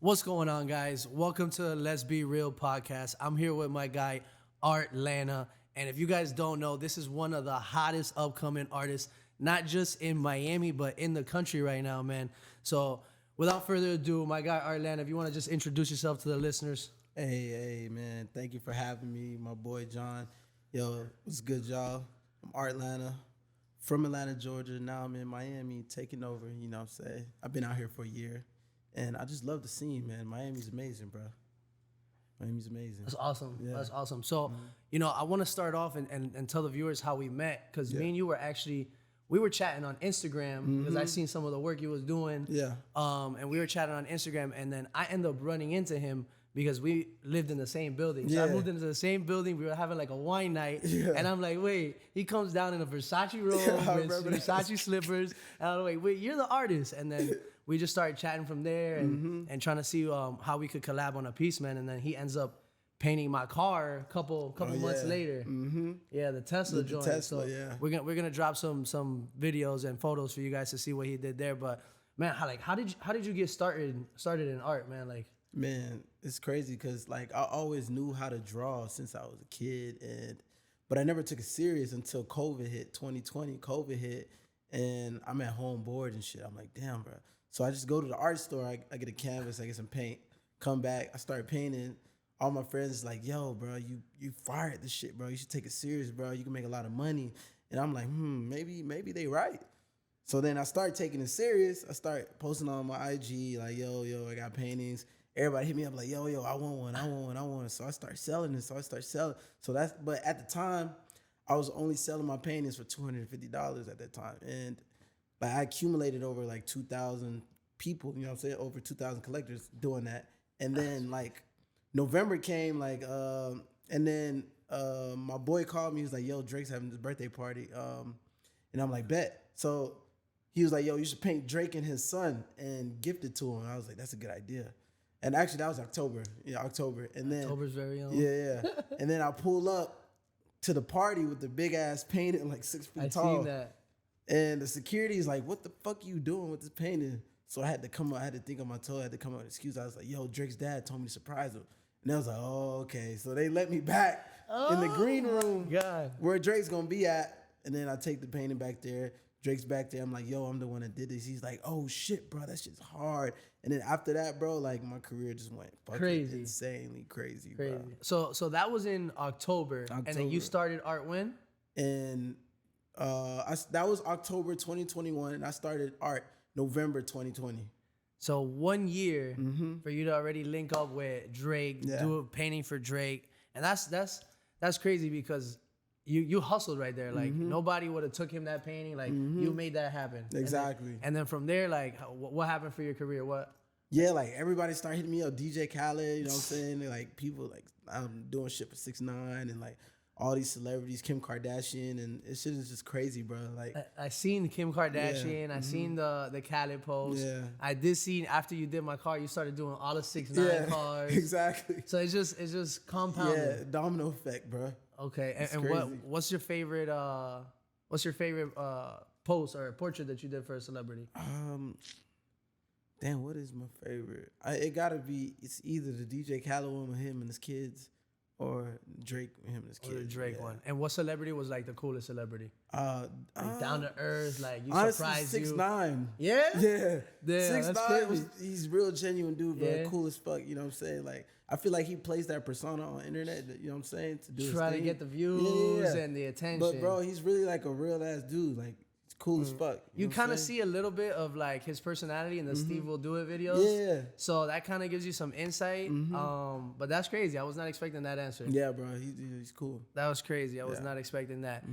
What's going on, guys? Welcome to Let's Be Real podcast. I'm here with my guy, Art Lana. And if you guys don't know, this is one of the hottest upcoming artists, not just in Miami, but in the country right now, man. So without further ado, my guy, Art Lana, if you want to just introduce yourself to the listeners. Hey, man. Thank you for having me, my boy, John. Yo, what's good, y'all? I'm Art Lana from Atlanta, Georgia. Now I'm in Miami taking over, you know what I'm saying? I've been out here for a year. And I just love the scene, man. Miami's amazing, bro. Miami's amazing. That's awesome. Yeah. That's awesome. So, I want to start off and tell the viewers how we met. Because me and you we were chatting on Instagram because I seen some of the work you was doing. Yeah. And we were chatting on Instagram. And then I ended up running into him because we lived in the same building. So I moved into the same building. We were having like a wine night. Yeah. And I'm like, wait, he comes down in a Versace robe with Versace slippers. And I'm like, wait, you're the artist. And then we just started chatting from there and trying to see how we could collab on a piece, man. And then he ends up painting my car a couple months later. Yeah, the Tesla joint. Tesla, so we're gonna drop some videos and photos for you guys to see what he did there. But man, how did you get started in art, man? Like, man, it's crazy because like I always knew how to draw since I was a kid, but I never took it serious until COVID hit. 2020, COVID hit, and I'm at home bored and shit. I'm like, damn, bro. So I just go to the art store. I get a canvas, I get some paint, come back, I start painting. All my friends is like, yo, bro, you fired this shit, bro. You should take it serious, bro. You can make a lot of money. And I'm like, maybe they right. So then I start taking it serious. I start posting on my IG, like, yo, I got paintings. Everybody hit me up like, yo, I want one. So I start selling it. But at the time, I was only selling my paintings for $250 at that time. And like I accumulated over like 2,000 people, you know what I'm saying? Over 2,000 collectors doing that. And then like November came, like, and then my boy called me. He was like, yo, Drake's having his birthday party. And I'm like, bet. So he was like, yo, you should paint Drake and his son and gift it to him. I was like, that's a good idea. And actually, that was October. Yeah, October. And then October's very young. Yeah. And then I pull up to the party with the big ass painting, like 6 feet tall. I seen that. And the security is like, what the fuck you doing with this painting? So I had to come up, I had to think on my toe, I had to come up with an excuse. I was like, yo, Drake's dad told me to surprise him. And I was like, oh, okay. So they let me back in the green room where Drake's gonna be at. And then I take the painting back there. Drake's back there. I'm like, yo, I'm the one that did this. He's like, oh shit, bro, that shit's hard. And then after that, bro, like my career just went fucking insanely crazy, bro. So that was in October. And then you started art when? And that was October 2021, and I started art November 2020. So 1 year for you to already link up with Drake, do a painting for Drake, and that's crazy because you hustled right there. Like nobody would have took him that painting. Like you made that happen. Exactly. And then from there, like what happened for your career? What? Yeah, like everybody started hitting me up. DJ Khaled, you know what I'm saying? They're like people like I'm doing shit for 6ix9ine and like all these celebrities, Kim Kardashian, and it shit is just crazy, bro. Like I seen Kim Kardashian, I seen the Khaled post. Yeah. I did see after you did my car, you started doing all the 6ix9ine cars. Exactly. So it's just compounded. Yeah, domino effect, bro. Okay, and what's your favorite post or portrait that you did for a celebrity? Damn, what is my favorite? It's either the DJ Khaled one with him and his kids, or Drake with him and his kids. Or the Drake one. And what celebrity was like the coolest celebrity? Like down to earth, like you honestly, surprised 6ix9ine. Yeah? Yeah. Damn, 6ix9ine he's real genuine dude, bro. Yeah. Cool as fuck, you know what I'm saying? Like I feel like he plays that persona on the internet, you know what I'm saying? To do try to get the views and the attention. But bro, he's really like a real ass dude. Like cool as fuck. You kind of see a little bit of like his personality in the Steve Will Do It videos. Yeah. So that kind of gives you some insight. But that's crazy. I was not expecting that answer. Yeah, bro. He's cool. That was crazy. I was not expecting that.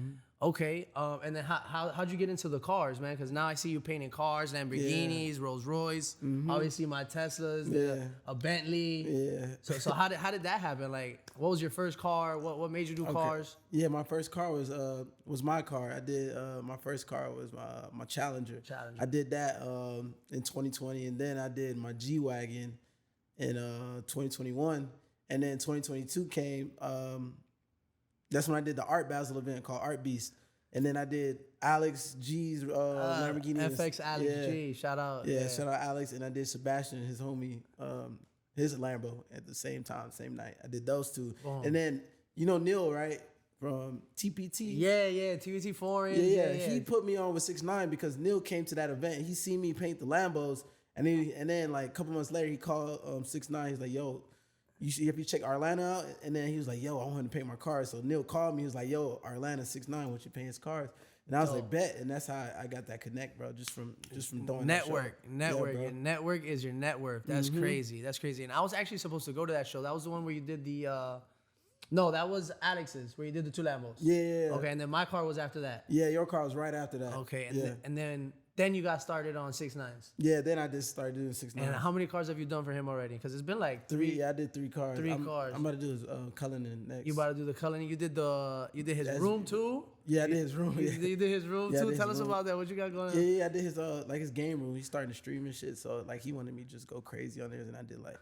Okay. And then how'd you get into the cars, man? Because now I see you painting cars, Lamborghinis, Rolls Royce. Obviously my Teslas, a Bentley. Yeah. So how did that happen? Like, what was your first car? What made you do cars? Yeah, my first car was my car. I did my first car was my Challenger. I did that in 2020, and then I did my G-Wagon in 2021, and then 2022 came. That's when I did the Art Basel event called Art Beast. And then I Alex G's Lamborghini. FX Alex G. Shout out. Yeah, shout out Alex. And I did Sebastian, his homie, his Lambo at the same time, same night. I did those two. Boom. And then, you know Neil, right? From TPT. Yeah, TPT Foreign. Yeah. He put me on with 6ix9ine because Neil came to that event. He seen me paint the Lambos. And then like a couple months later, he called 6ix9ine. He's like, yo, if you check Arlana out, and then he was like, yo, I want to paint my cars. So Neil called me. He was like, yo, Arlana 6ix9ine, want you paint his cars? And I was like, bet. And that's how I got that connect, bro. Just from throwing network. And network is your net worth. That's crazy. That's crazy. And I was actually supposed to go to that show. That was the one where you did the. No, that was Alex's where you did the 2 Lambos. Yeah. Okay, and then my car was after that. Yeah, your car was right after that. Okay, and then you got started on 6ix9ine's. Yeah, then I just started doing 6ix9ine. And how many cars have you done for him already? Because it's been like 3. Yeah, I did 3 cars. 3 cars. I'm about to do his Cullinan next. You about to do the Cullinan? You did his room too? Yeah, I did his room. You did his room too? Tell us about that. What you got going on? Yeah, I did his his game room. He's starting to stream and shit. So like he wanted me to just go crazy on there, and I did like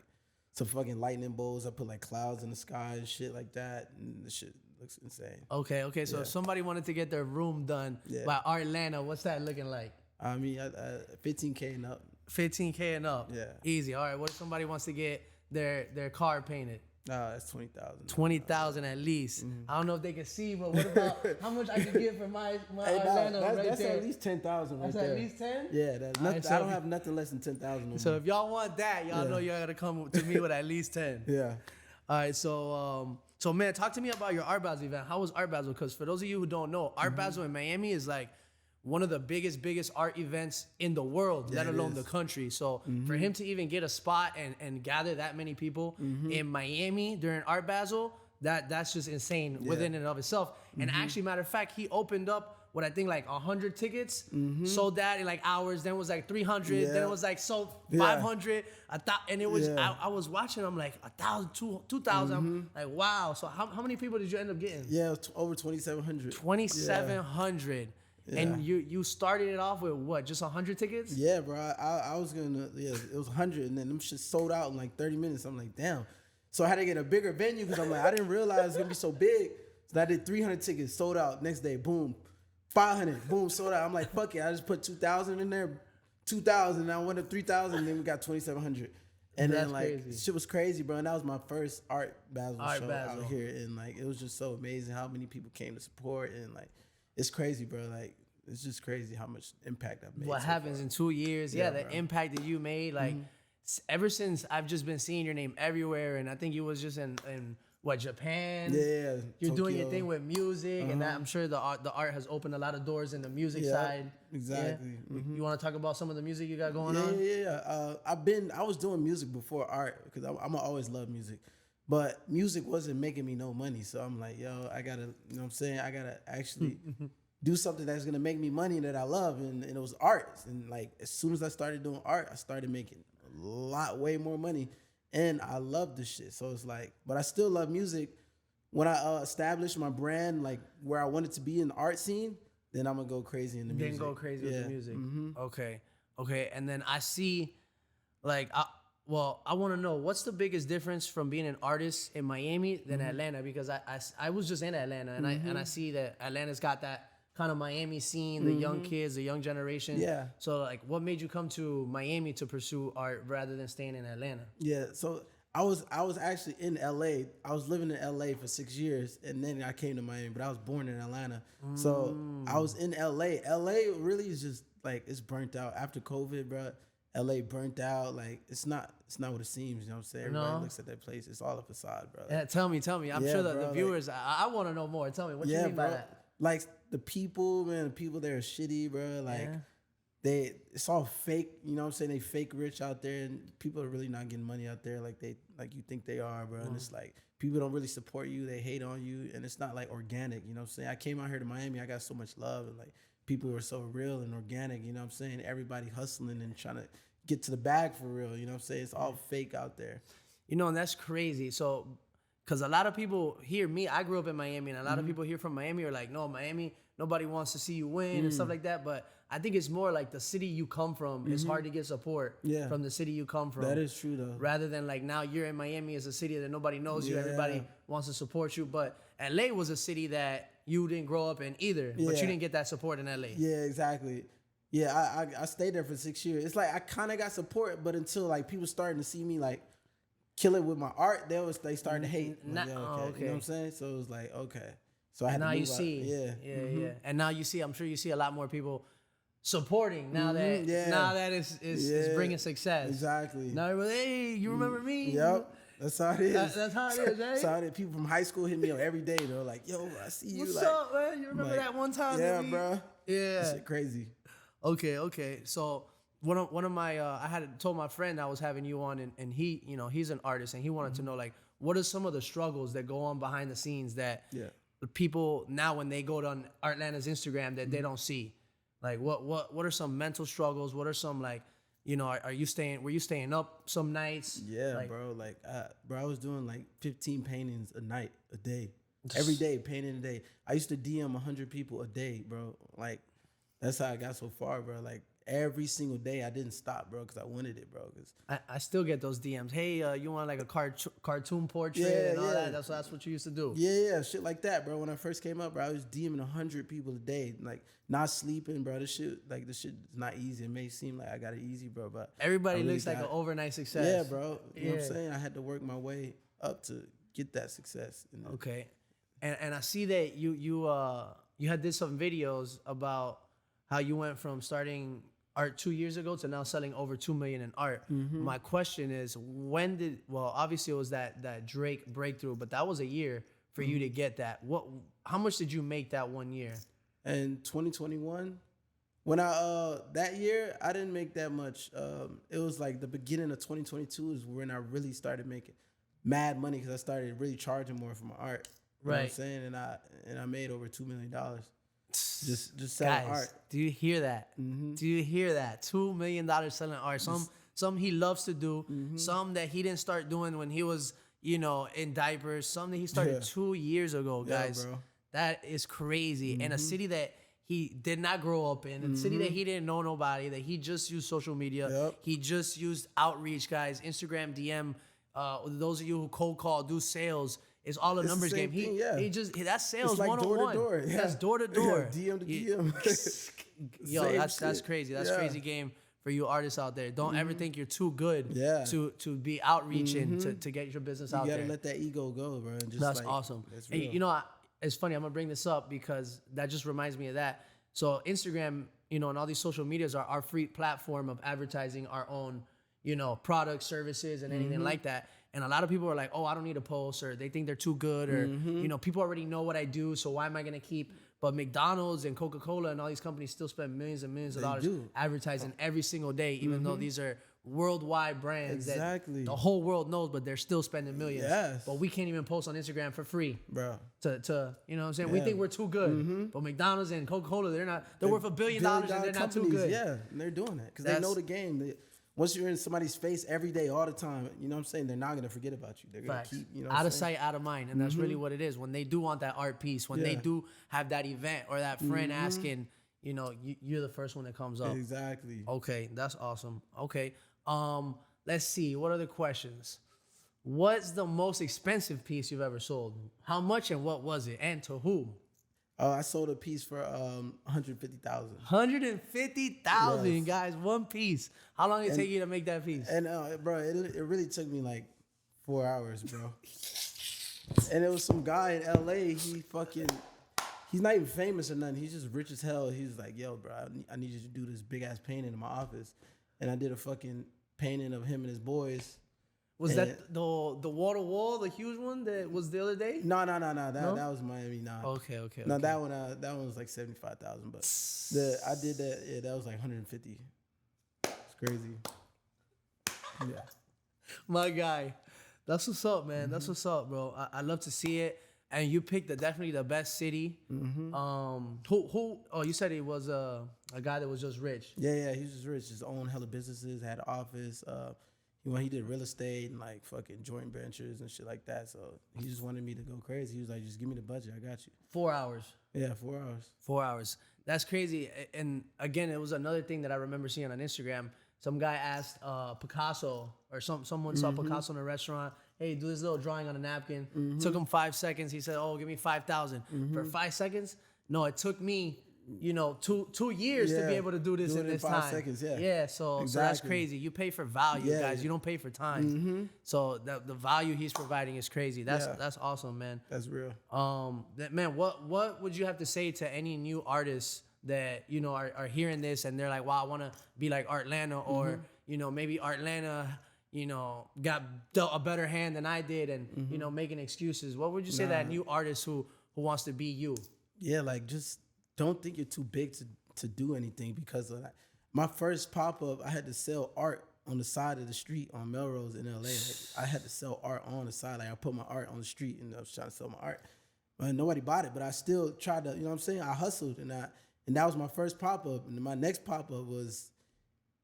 some fucking lightning bolts. I put like clouds in the sky and shit like that, and the shit looks insane. Okay. So if somebody wanted to get their room done by Artlana, what's that looking like? I mean, $15K and up. 15K and up. Yeah. Easy. All right. What if somebody wants to get their car painted? That's 20,000. 20,000 at least. I don't know if they can see, but what about how much I could get for my Artlana right that's there? At least 10,000 right That's there. at least 10? Yeah, that's nothing, so I don't have nothing less than 10,000. So if y'all want that, y'all know y'all gotta come to me with at least 10. Yeah. All right, so man, talk to me about your Art Basel event. How was Art Basel? Because for those of you who don't know, Art Basel in Miami is like one of the biggest art events in the world, let alone the country. So for him to even get a spot and gather that many people in Miami during Art Basel, that's just insane within and of itself. And actually, matter of fact, he opened up what I think like 100 tickets, sold that in like hours. Then it was like 300. Then it was like sold 500. And it was I was watching. I'm like 1,000, 2,000. I'm like, wow. So how many people did you end up getting? Yeah, it was over 2,700. 2,700. Yeah. And you started it off with what? Just 100 tickets? Yeah, bro. I was gonna. Yeah, it was 100, and then them shit sold out in like 30 minutes. I'm like, damn. So I had to get a bigger venue because I'm like, I didn't realize it was gonna be so big. So I did 300 tickets, sold out. Next day, boom, 500, boom, sold out. I'm like, fuck it. I just put 2,000 in there, 2,000. And I went up 3,000. Then we got 2,700. And That's then like crazy. shit was crazy, bro. And that was my first Art Basel show Basel out here, and like it was just so amazing how many people came to support, and like it's crazy, bro. Like it's just crazy how much impact I've made. What happens in 2 years? Yeah, the impact that you made. Like ever since I've just been seeing your name everywhere, and I think you was just in what, Japan? Yeah, You're doing your Tokyo. thing with music, and that, I'm sure the art has opened a lot of doors in the music side. Exactly. Yeah? You want to talk about some of the music you got going on? Yeah. I was doing music before art because I'm always love music, but music wasn't making me no money. So I'm like, yo, I gotta, you know what I'm saying? I gotta actually do something that's gonna make me money that I love, and it was art. And like as soon as I started doing art, I started making way more money. And I love this shit. So it's like, but I still love music. When I established my brand, like where I wanted to be in the art scene, then I'm gonna go crazy in the music. Then go crazy with the music. Okay. And then I see, like, I want to know what's the biggest difference from being an artist in Miami than Atlanta, because I was just in Atlanta, and I see that Atlanta's got that kind of Miami scene, the young kids, the young generation. Yeah. So like, what made you come to Miami to pursue art rather than staying in Atlanta? Yeah. So I was actually in LA. I was living in LA for 6 years, and then I came to Miami. But I was born in Atlanta, so I was in LA. LA really is just like, it's burnt out after COVID, bro. LA burnt out. Like it's not what it seems. You know what I'm saying? Everybody looks at that place. It's all a facade, bro. Yeah, tell me. I'm sure that the viewers. I want to know more. Tell me what you mean by that. Like the people, man, the people there are shitty, bro. Like it's all fake. You know what I'm saying? They fake rich out there, and people are really not getting money out there like you think they are, bro. And it's like people don't really support you. They hate on you, and it's not like organic. You know what I'm saying? I came out here to Miami. I got so much love, and like people were so real and organic. You know what I'm saying? Everybody hustling and trying to get to the bag for real. You know what I'm saying? It's all fake out there. You know, and that's crazy. So, because a lot of people hear me, I grew up in Miami, and a lot of people here from Miami are like, no, Miami nobody wants to see you win and stuff like that. But I think it's more like the city you come from. It's hard to get support from the city you come from. That is true though. Rather than like now you're in Miami as a city that nobody knows you, everybody wants to support you. But LA was a city that you didn't grow up in either, but you didn't get that support in LA. Yeah, exactly. Yeah, I stayed there for 6 years. It's like I kind of got support, but until like people starting to see me like kill it with my art, they started to hate. Like, okay. You know what I'm saying? So it was like, okay. So I had now to you move see, out. yeah. And now you see, I'm sure you see a lot more people supporting now that it's bringing success. Exactly. Now everybody, hey, you remember me? Yep. That's how it is. That's how it is, right? That's how it is. People from high school hit me up every day. They're like, yo, I see you. What's like, up, man? You remember that one time? Yeah, bro. Yeah. That shit crazy. Okay. So one of my I had told my friend I was having you on, and he, he's an artist, and he wanted to know like what are some of the struggles that go on behind the scenes that the people now when they go to Artlanda's Instagram that they don't see. Like what are some mental struggles? What are some like, were you staying up some nights? Yeah, like, bro. Like, I was doing like 15 paintings a day. Every day, painting a day. I used to DM 100 people a day, bro. Like, that's how I got so far, bro. Like, every single day, I didn't stop, bro, because I wanted it, bro. I still get those DMs. Hey, you want like a cartoon portrait and all that? That's what you used to do. Yeah, shit like that, bro. When I first came up, bro, I was DMing 100 people a day, like not sleeping, bro. This shit is not easy. It may seem like I got it easy, bro, but everybody looks like an overnight success. Yeah, bro. You know what I'm saying? I had to work my way up to get that success. Okay, and I see that you had did some videos about how you went from starting art 2 years ago to now selling over 2 million in art. My question is, obviously it was that Drake breakthrough, but that was a year for you to get that. How much did you make that 1 year? In 2021, when that year I didn't make that much. It was like the beginning of 2022 is when I really started making mad money because I started really charging more for my art. You know what I'm saying? And I made over $2 million. Just selling art. Do you hear that? Do you hear that? $2 million selling art. Some he loves to do. Some that he didn't start doing when he was, in diapers. Some that he started 2 years ago, guys. Yeah, bro. That is crazy. In a city that he did not grow up in, a city that he didn't know nobody, that he just used social media. He just used outreach, guys. Instagram DM. Those of you who cold call, do sales. It's all a numbers game. That's sales it's like 101. Door to door. Yeah. That's door to door. DM to DM. Yo, that's crazy. That's crazy game for you artists out there. Don't ever think you're too good to be outreaching to get your business out there. You gotta let that ego go, bro. And just that's awesome. That's real. And it's funny. I'm gonna bring this up because that just reminds me of that. So Instagram, and all these social medias are our free platform of advertising our own, products, services, and anything like that. And a lot of people are like, oh, I don't need a post, or they think they're too good, or, people already know what I do, so why am I going to keep? But McDonald's and Coca-Cola and all these companies still spend millions and millions of dollars advertising every single day, even though these are worldwide brands that the whole world knows, but they're still spending millions. Yes. But we can't even post on Instagram for free. Bro. To you know what I'm saying? We think we're too good. But McDonald's and Coca-Cola, they're worth $1 billion and they're not too good. Yeah, and they're doing that because they know the game. Once you're in somebody's face every day, all the time, you know what I'm saying? They're not going to forget about you. They're going to keep, out of sight, out of mind. And that's really what it is. When they do want that art piece, when they do have that event or that friend asking, you're the first one that comes up. Exactly. Okay, that's awesome. Okay. Let's see. What other questions? What's the most expensive piece you've ever sold? How much and what was it? And to who? I sold a piece for $150,000. $150,000, guys, one piece. How long did it take you to make that piece? And bro, it really took me like 4 hours, bro. And it was some guy in LA. He's not even famous or nothing. He's just rich as hell. He was like, yo, bro, I need you to do this big ass painting in my office. And I did a fucking painting of him and his boys. Was that the water wall, the huge one that was the other day? No. That was Miami. Nah. Okay. No, that one was like 75,000. But I did that. Yeah, that was like 150. It's crazy. Yeah. My guy, that's what's up, man. That's what's up, bro. I love to see it. And you picked definitely the best city. Who? Oh, you said he was a guy that was just rich. Yeah, he was just rich. His own hella businesses, had an office. he did real estate and like fucking joint ventures and shit like that. So he just wanted me to go crazy. He was like, just give me the budget, I got you. 4 hours. Yeah, 4 hours. 4 hours. That's crazy. And again, it was another thing that I remember seeing on Instagram. Some guy asked Picasso, or someone saw Picasso in a restaurant. Hey, do this little drawing on a napkin. Took him 5 seconds. He said, "Oh, give me 5,000 for 5 seconds." No, it took me, 2 years to be able to do this in this 5 time. seconds, yeah. Yeah. So that's crazy. You pay for value, guys. You don't pay for time. So the value he's providing is crazy. That's awesome, man. That's real. Man, what would you have to say to any new artists that are hearing this and they're like, wow, I want to be like Artlana, or maybe Artlana got dealt a better hand than I did, and making excuses. What would you say to that new artist who wants to be you? Yeah, like just don't think you're too big to do anything, because of that. My first pop-up, I had to sell art on the side of the street on Melrose in LA. Like, I had to sell art on the side. Like, I put my art on the street and I was trying to sell my art. But nobody bought it, but I still tried to, I hustled, and that was my first pop-up. And my next pop-up was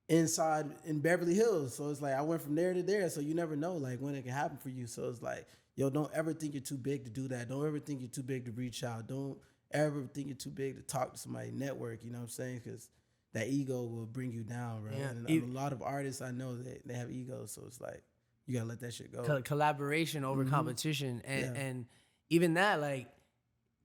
inside in Beverly Hills. So it's like I went from there to there. So you never know like when it can happen for you. So it's like, yo, don't ever think you're too big to do that. Don't ever think you're too big to reach out. Don't ever think you're too big to talk to somebody, network, you know what I'm saying? Because that ego will bring you down, bro. Yeah. And a lot of artists I know, they have egos. So it's like, you gotta let that shit go. Collaboration over competition. And even that, like,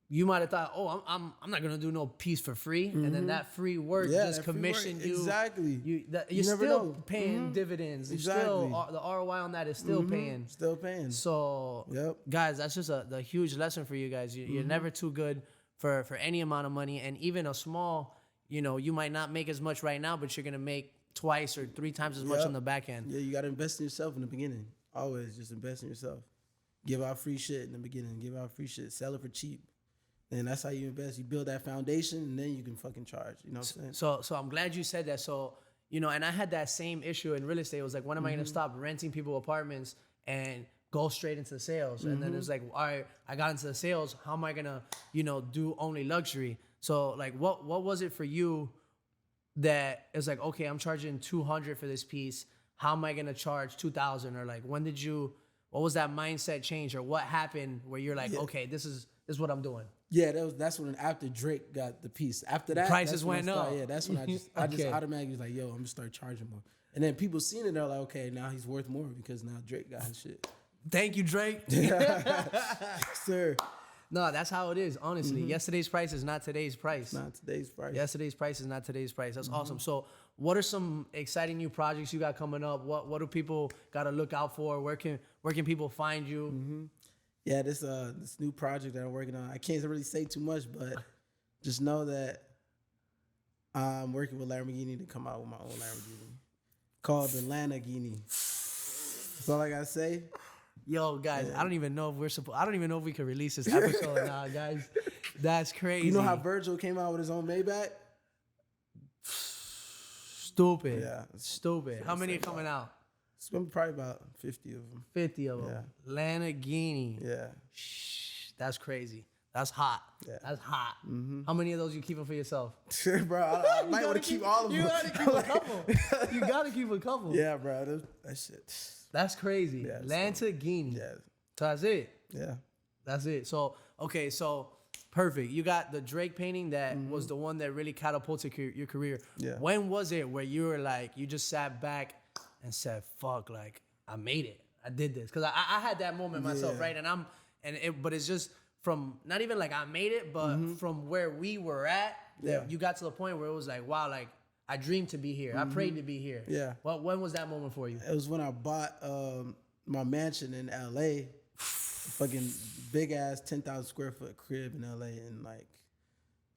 you might have thought, oh, I'm not gonna do no piece for free, and then that free work just commissioned you. Exactly. You're still paying dividends. Exactly. Still, the ROI on that is still paying. Still paying. So, guys, that's just the huge lesson for you guys. You're never too good for any amount of money, and even a small, you might not make as much right now, but you're gonna make twice or 3 times as much on the back end. Yeah, you gotta invest in yourself in the beginning. Always just invest in yourself. Give out free shit in the beginning. Give out free shit. Sell it for cheap. And that's how you invest. You build that foundation, and then you can fucking charge. You know what I'm saying? So I'm glad you said that. So, and I had that same issue in real estate. It was like, when am I going to stop renting people apartments and go straight into sales? And then it's like, all right, I got into the sales. How am I going to, do only luxury? So, like, what was it for you that it's like, okay, I'm charging $200 for this piece. How am I going to charge $2,000? Or like, what was that mindset change, or what happened where you're like, okay, this is what I'm doing? Yeah, that's when after Drake got the piece. After that, prices went up. Yeah, that's when I just automatically was like, yo, I'm gonna start charging more. And then people seen it, they're like, okay, now he's worth more because now Drake got his shit. Thank you, Drake. Sir. No, that's how it is, honestly. Yesterday's price is not today's price. Not today's price. Yesterday's price is not today's price. That's awesome. So what are some exciting new projects you got coming up? What do people got to look out for? Where can people find you? Yeah, this new project that I'm working on, I can't really say too much, but just know that I'm working with Lamborghini to come out with my own Lamborghini called the Lamborghini. That's all I gotta say. Yo, guys, I don't even know if we can release this episode now, guys. That's crazy. You know how Virgil came out with his own Maybach? Stupid. Yeah. Stupid. How many are coming out? It's gonna be probably about 50 of them. 50 of them. Yeah. Lamborghini. Yeah. That's crazy. That's hot. Yeah. That's hot. How many of those you keeping for yourself? Bro, I might want to keep all of them. You gotta keep a couple. You gotta keep a couple. Yeah, bro. That shit. That's crazy. Yeah, Lamborghini. Yeah. So that's it. Yeah. That's it. So, okay, perfect. You got the Drake painting that was the one that really catapulted your career. Yeah. When was it where you were like, you just sat back and said, fuck, like, I made it. I did this. Because I had that moment myself, right? But it's just from, not even like I made it, but from where we were at, that you got to the point where it was like, wow, like, I dreamed to be here. I prayed to be here. Yeah. Well, when was that moment for you? It was when I bought my mansion in LA, fucking big ass 10,000 square foot crib in LA, and like,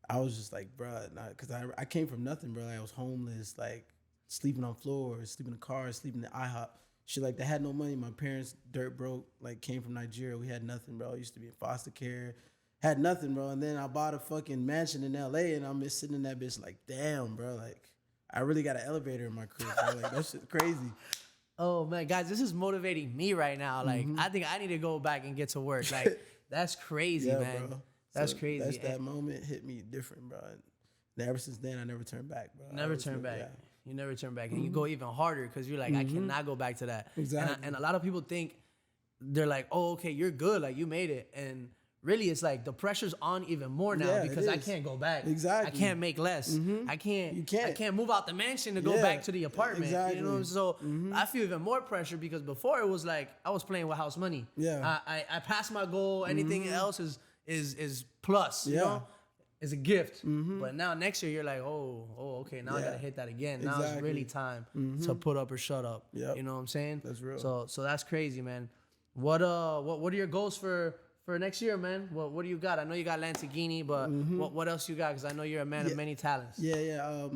I was just like, bro, because I came from nothing, bro. Like, I was homeless, like sleeping on floors, sleeping in cars, sleeping in IHOP, shit like that. Had no money. My parents dirt broke. Like, came from Nigeria. We had nothing, bro. I used to be in foster care. Had nothing, bro. And then I bought a fucking mansion in LA, and I'm just sitting in that bitch like, damn, bro, like, I really got an elevator in my crib, bro. Like, that shit's crazy. Oh, man, guys, this is motivating me right now. Like, I think I need to go back and get to work. Like, that's crazy, man. Bro. That's crazy. That moment hit me different, bro. And ever since then, I never turned back, bro. Never turned back. Yeah. You never turn back. And you go even harder because you're like, I cannot go back to that. Exactly. And a lot of people think, they're like, oh, okay, you're good. Like, you made it. And really, it's like the pressure's on even more now because I can't go back. Exactly. I can't make less. I can't move out the mansion to go back to the apartment. Exactly. You know, so I feel even more pressure because before it was like I was playing with house money. Yeah. I passed my goal. Anything else is plus. You know, is a gift. But now next year you're like, oh, okay, now I gotta hit that again. Now it's really time to put up or shut up. Yep. You know what I'm saying? That's real. So that's crazy, man. What are your goals for next year, man? What do you got? I know you got Lanzagini, but what else you got? Because I know you're a man of many talents. Yeah.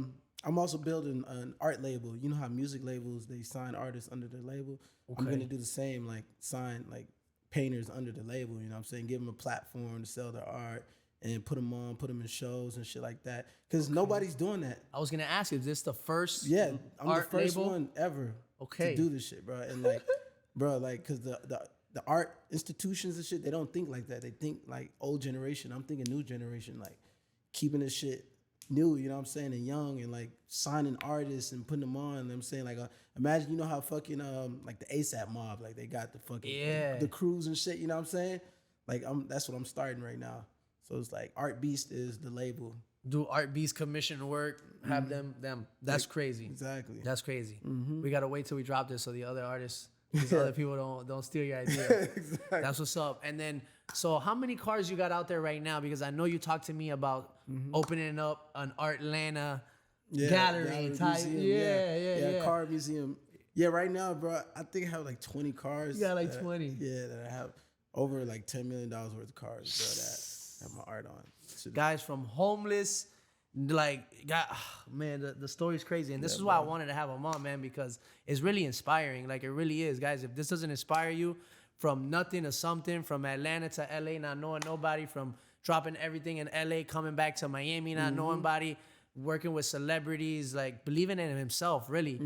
I'm also building an art label. You know how music labels, they sign artists under their label? Okay. I'm going to do the same, like sign like painters under the label, you know what I'm saying? Give them a platform to sell their art and put them in shows and shit like that. Because nobody's doing that. I was going to ask you, is this the first I'm art the first label? one ever to do this shit, bro. And like, bro, like, because the art institutions and shit, they don't think like that. They think like old generation. I'm thinking new generation, like keeping this shit new, you know what I'm saying, and young, and like signing artists and putting them on. You know what I'm saying, like imagine, you know how fucking like the ASAP mob, like they got the fucking the crews and shit, you know what I'm saying? Like that's what I'm starting right now. So it's like Art Beast is the label. Do Art Beast commission work? Have them. That's like, crazy. Exactly. That's crazy. We gotta wait till we drop this so the other artists. These other people don't steal your idea. Exactly. That's what's up. And then, so how many cars you got out there right now? Because I know you talked to me about opening up an Artlanta gallery type. Museum, yeah, car museum. Yeah, right now, bro, I think I have like 20 cars. You got like 20. That I have over like $10 million worth of cars, bro, that have my art on. Guys from homeless. Like, man, the story's crazy. And this is why I wanted to have him on, man, because it's really inspiring. Like, it really is. Guys, if this doesn't inspire you from nothing to something, from Atlanta to LA, not knowing nobody, from dropping everything in LA, coming back to Miami, not knowing nobody, working with celebrities, like, believing in himself, really.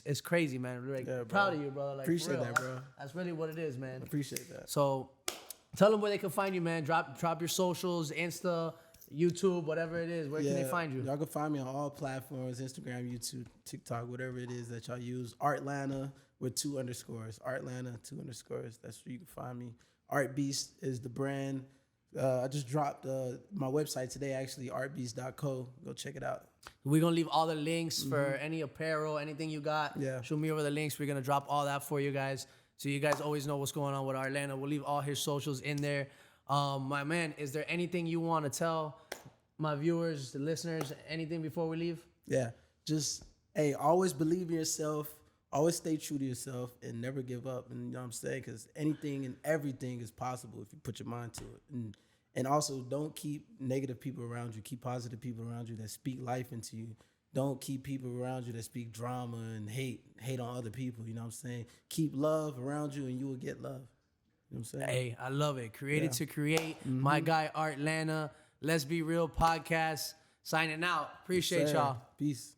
It's crazy, man. Like, proud of you, brother. Like, appreciate that, bro. That's really what it is, man. Appreciate that. So, tell them where they can find you, man. Drop your socials, Insta, YouTube, whatever it is. Where can they find you? Y'all can find me on all platforms, Instagram, YouTube, TikTok, whatever it is that y'all use. Artlanta with 2 underscores. Artlanta, 2 underscores. That's where you can find me. Art Beast is the brand. I just dropped my website today, actually, artbeast.co. Go check it out. We're going to leave all the links for any apparel, anything you got. Yeah. Shoot me over the links. We're going to drop all that for you guys. So you guys always know what's going on with Artlanta. We'll leave all his socials in there. My man, is there anything you want to tell my viewers, the listeners, anything before we leave? Yeah, just, hey, always believe in yourself, always stay true to yourself, and never give up. And you know what I'm saying? Because anything and everything is possible if you put your mind to it. And also, don't keep negative people around you. Keep positive people around you that speak life into you. Don't keep people around you that speak drama and hate on other people. You know what I'm saying? Keep love around you, and you will get love. You know what I'm saying? Hey, I love it. Created to create. My guy, Artlanta. Let's Be Real podcast. Signing out. Appreciate y'all. Peace.